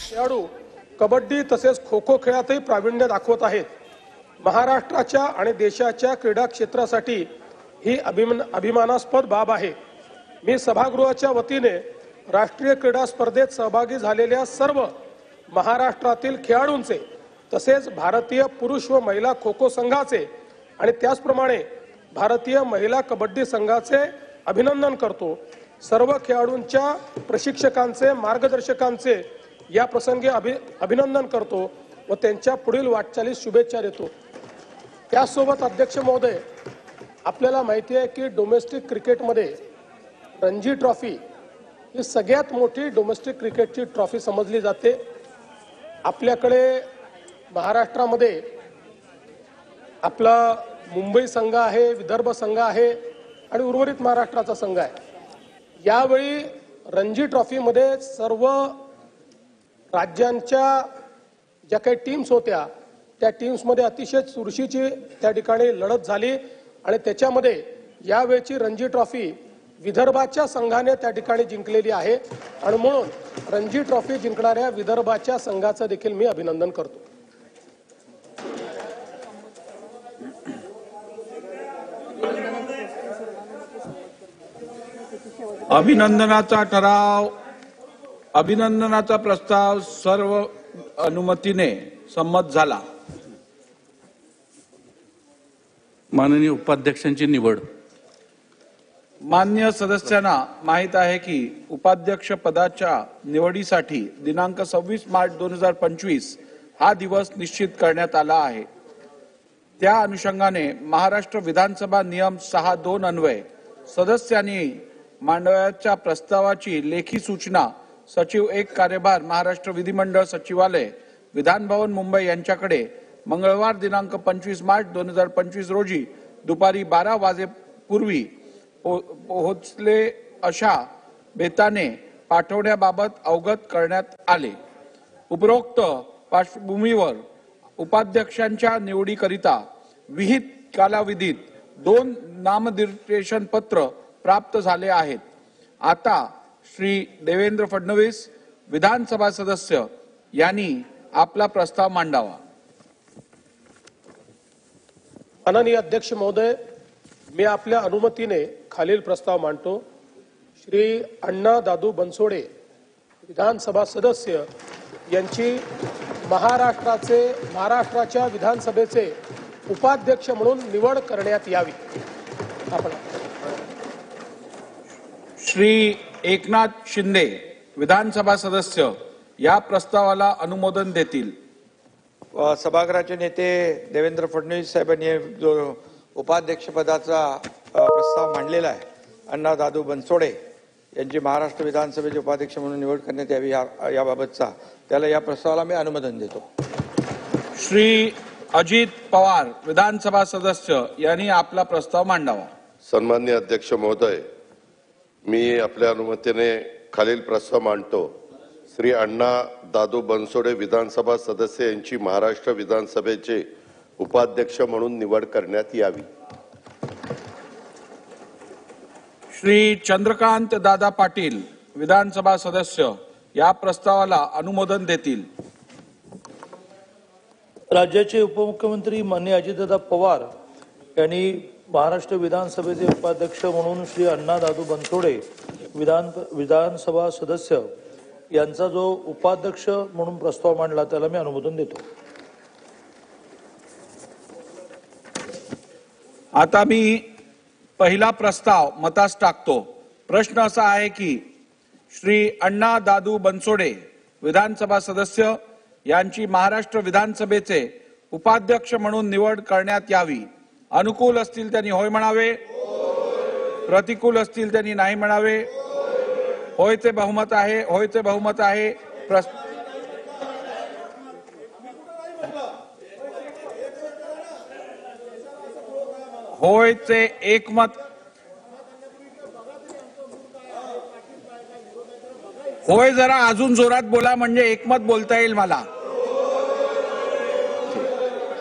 खेळाडू कबड्डी तसेच खो खो खेळातही प्रावीण्य दाखवत आहेत। महाराष्ट्राच्या आणि देशाच्या क्रीडा क्षेत्रासाठी ही अभिमानास्पद बाब आहे। मी सभागृहाच्या वतीने राष्ट्रीय क्रीडा स्पर्धेत सहभागी झालेल्या सर्व महाराष्ट्रातील खेळाडूंचे तसेच भारतीय पुरुष व महिला खो खो संघाचे आणि त्याचप्रमाणे भारतीय महिला कबड्डी संघाचे अभिनंदन करतो। सर्व खेळाडूंच्या प्रशिक्षकांचे मार्गदर्शकांचे या प्रसंगी अभिनंदन करतो व त्यांच्या पुढील वाटचालीस शुभेच्छा देतो। त्यासोबत अध्यक्ष महोदय, आपल्याला माहिती आहे की डोमेस्टिक क्रिकेटमध्ये रणजी ट्रॉफी ही सगळ्यात मोठी डोमेस्टिक क्रिकेटची ट्रॉफी समजली जाते। आपल्याकडे महाराष्ट्रामध्ये आपला मुंबई संघ आहे, विदर्भ संघ आहे आणि उर्वरित महाराष्ट्राचा संघ आहे। यावेळी रणजी ट्रॉफीमध्ये सर्व राज्यांच्या ज्या काही टीम्स होत्या त्या टीम्समध्ये अतिशय चुरशीची त्या ठिकाणी लढत झाली आणि त्याच्यामध्ये यावेळची रणजी ट्रॉफी विदर्भाच्या संघाने त्या ठिकाणी जिंकलेली आहे आणि म्हणून रणजी ट्रॉफी जिंकणाऱ्या विदर्भाच्या संघाचं देखील मी अभिनंदन करतो। अभिनंदनाचा प्रस्ताव सर्व अनुमतीने संमत झाला। माननीय उपाध्यक्षांची निवड। मान्य सदस्यांना माहित आहे की उपाध्यक्ष पदाच्या निवडीसाठी दिनांक 26 मार्च 2025 हा दिवस निश्चित करण्यात आला आहे। त्या अनुषंगाने महाराष्ट्र विधानसभा नियम 6(2) अन्वये सदस्यांनी मांडवाच्या प्रस्तावाची लेखी सूचना सचिव 1 कार्यभार महाराष्ट्र विधिमंडळ सचिवालय विधान भवन मुंबई यांच्याकडे मंगळवार दिनांक 25 मार्च 2025 रोजी दुपारी 12 वाजेपूर्वी पोहोचले अशा बेताने पाठवण्याबाबत अवगत करण्यात आले। उपरोक्त पार्श्वभूमीवर उपाध्यक्षांच्या निवडीकरिता विहित कालावधीत 2 नामनिर्देशन पत्र प्राप्त झाले आहेत। आता श्री देवेंद्र फडणवीस विधानसभा सदस्य यांनी आपला प्रस्ताव मांडावा। माननीय अध्यक्ष महोदय, मी आपल्या अनुमतीने खालील प्रस्ताव मांडतो। श्री अण्णा दादू बनसोडे विधानसभा सदस्य यांची महाराष्ट्राच्या विधानसभेचे उपाध्यक्ष म्हणून निवड करण्यात यावी। श्री एकनाथ शिंदे विधानसभा सदस्य या प्रस्तावाला अनुमोदन देतील। सभागृहाचे नेते देवेंद्र फडणवीस साहेबांनी जो उपाध्यक्ष पदाचा प्रस्ताव मांडलेला आहे, अण्णा दादू बनसोडे यांची महाराष्ट्र विधानसभेचे उपाध्यक्ष म्हणून निवड करण्यात यावी याबाबतचा त्याला या प्रस्तावाला मी अनुमोदन देतो। श्री अजित पवार विधानसभा सदस्य यांनी आपला प्रस्ताव मांडावा। सन्माननीय अध्यक्ष महोदय, मी आपल्या अनुमतीने खालील प्रस्ताव मांडतो। श्री अण्णा दादू बनसोडे विधानसभा सदस्य यांची महाराष्ट्र विधानसभेचे उपाध्यक्ष म्हणून निवड करण्यात यावी। श्री चंद्रकांत दादा पाटील विधानसभा सदस्य या प्रस्तावाला अनुमोदन देतील। राज्याचे उपमुख्यमंत्री माननीय अजितदादा पवार यांनी महाराष्ट्र विधानसभेचे उपाध्यक्ष म्हणून श्री अण्णा दादू बनसोडे विधानसभा सदस्य यांचा जो उपाध्यक्ष म्हणून प्रस्ताव मांडला त्याला मी अनुमोदन देतो। आता मी पहिला प्रस्ताव मतास टाकतो। प्रश्न असा आहे की श्री अण्णा दादू बनसोडे विधानसभा सदस्य यांची महाराष्ट्र विधानसभेचे उपाध्यक्ष म्हणून निवड करण्यात यावी। अनुकूल असतील त्यांनी होय म्हणावे, प्रतिकूल असतील त्यांनी नाही म्हणावे। होयचे बहुमत आहे, होयचे बहुमत आहे। होयचे एकमत। होय जरा अजून जोरात बोला म्हणजे एकमत बोलता येईल मला।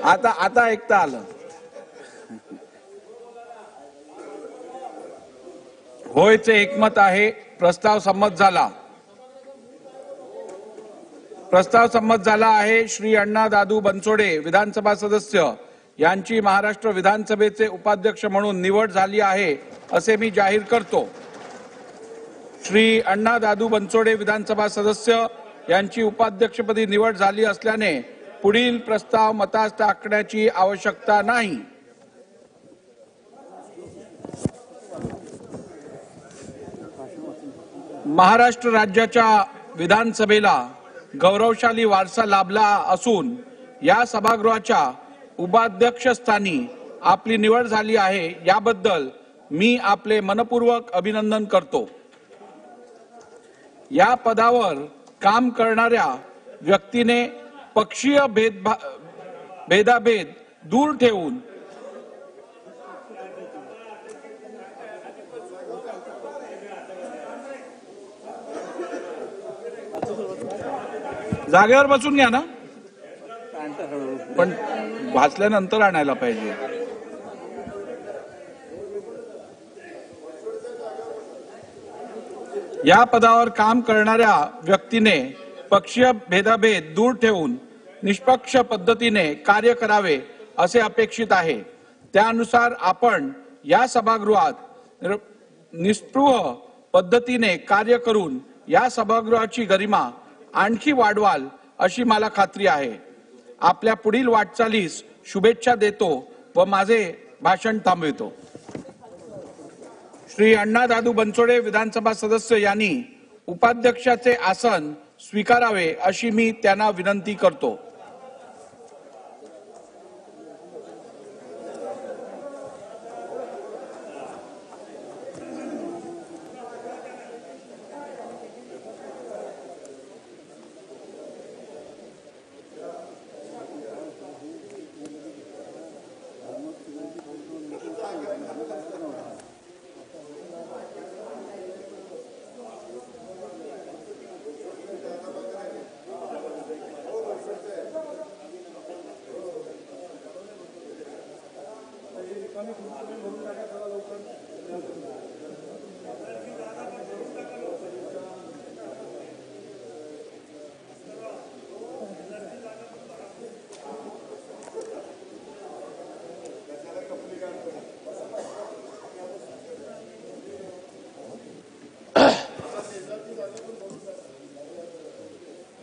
आता ऐकता आलं। होयचे एकमत आहे। प्रस्ताव संमत झाला। प्रस्ताव संमत झाला आहे। श्री अण्णा दादू बनसोडे विधानसभा सदस्य यांची महाराष्ट्र विधानसभेचे उपाध्यक्ष म्हणून निवड झाली आहे असे मी जाहीर करतो। श्री अण्णा दादू बनसोडे विधानसभा सदस्य यांची उपाध्यक्षपदी निवड झाली असल्याने पुढील प्रस्ताव मतास टाकण्याची आवश्यकता नाही। महाराष्ट्र राज्याच्या विधानसभेला गौरवशाली वारसा लाभला असून या सभागृहाच्या उपाध्यक्षस्थानी आपली निवड झाली आहे, याबद्दल मी आपले मनपूर्वक अभिनंदन करतो। या पदावर काम करणाऱ्या व्यक्तीने पक्षीय भेदाभेद दूर ठेवून जागेवर बसून घ्या ना, पण वाचल्यानंतर आणायला पाहिजे। या पदावर काम करणाऱ्या व्यक्तीने पक्षीय भेदाभेद दूर ठेवून निष्पक्ष पद्धतीने कार्य करावे असे अपेक्षित आहे। त्यानुसार आपण या सभागृहात निस्पृह पद्धतीने कार्य करून या सभागृहाची गरिमा आणखी वाढवाल अशी मला खात्री आहे। आपल्या पुढील वाटचालीस शुभेच्छा देतो व माझे भाषण थांबवितो। श्री अण्णा दादू बनसोडे विधानसभा सदस्य यांनी उपाध्यक्षाचे आसन स्वीकारावे अशी मी त्यांना विनंती करतो।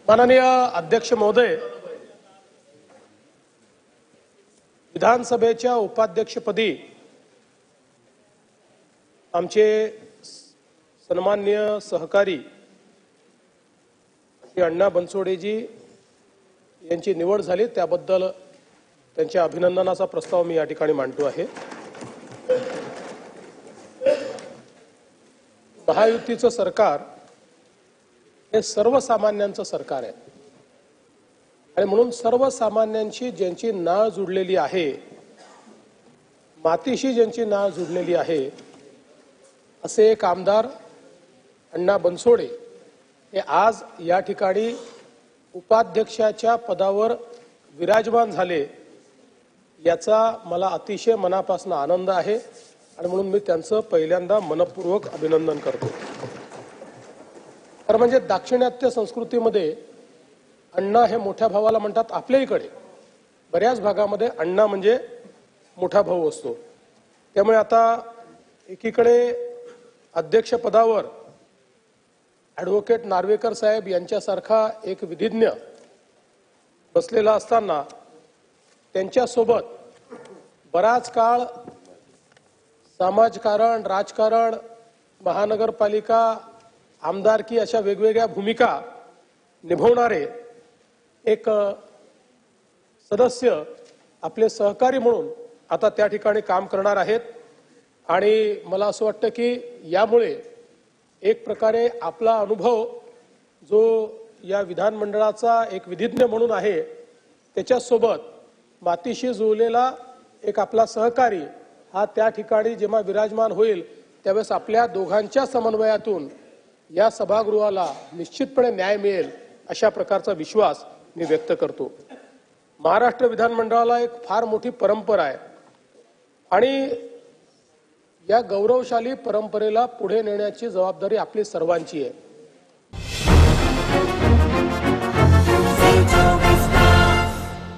माननीय अध्यक्ष महोदय, विधानसभेच्या उपाध्यक्षपदी आमचे सन्माननीय सहकारी श्री अण्णा बनसोडेजी यांची निवड झाली, त्याबद्दल त्यांच्या अभिनंदनाचा प्रस्ताव मी या ठिकाणी मांडतो आहे। महायुतीचं सरकार हे सर्वसामान्यांचं सरकार आहे आणि म्हणून सर्वसामान्यांशी ज्यांची नाळ जुडलेली आहे, मातीशी ज्यांची नाळ जुडलेली आहे, असे एक आमदार अण्णा बनसोडे हे आज या ठिकाणी उपाध्यक्षाच्या पदावर विराजमान झाले, याचा मला अतिशय मनापासून आनंद आहे आणि म्हणून मी त्यांचं पहिल्यांदा मनपूर्वक अभिनंदन करतो। तर म्हणजे दाक्षिणात्य संस्कृतीमध्ये अण्णा हे मोठ्या भावाला म्हणतात। आपल्या इकडे बऱ्याच भागामध्ये अण्णा म्हणजे मोठा भाऊ असतो। त्यामुळे आता एकीकडे अध्यक्षपदावर ॲडव्होकेट नार्वेकर साहेब यांच्यासारखा एक विधिज्ञ बसलेला असताना त्यांच्यासोबत बराच काळ समाजकारण, राजकारण, महानगरपालिका, आमदारकी अशा वेगवेगळ्या भूमिका निभवणारे एक सदस्य आपले सहकारी म्हणून आता त्या ठिकाणी काम करणार आहेत आणि मला असं वाटतं की यामुळे एक प्रकारे आपला अनुभव जो या विधानमंडळाचा एक विधिज्ञ म्हणून आहे त्याच्यासोबत मातीशी जुळलेला एक आपला सहकारी हा त्या ठिकाणी जेव्हा विराजमान होईल त्यावेळेस आपल्या दोघांच्या समन्वयातून या सभागृहाला निश्चितपणे न्याय मिळेल अशा प्रकारचा विश्वास मी व्यक्त करतो। महाराष्ट्र विधानमंडळाला एक फार मोठी परंपरा आहे आणि या गौरवशाली परंपरेला पुढे नेण्याची जबाबदारी आपली सर्वांची आहे।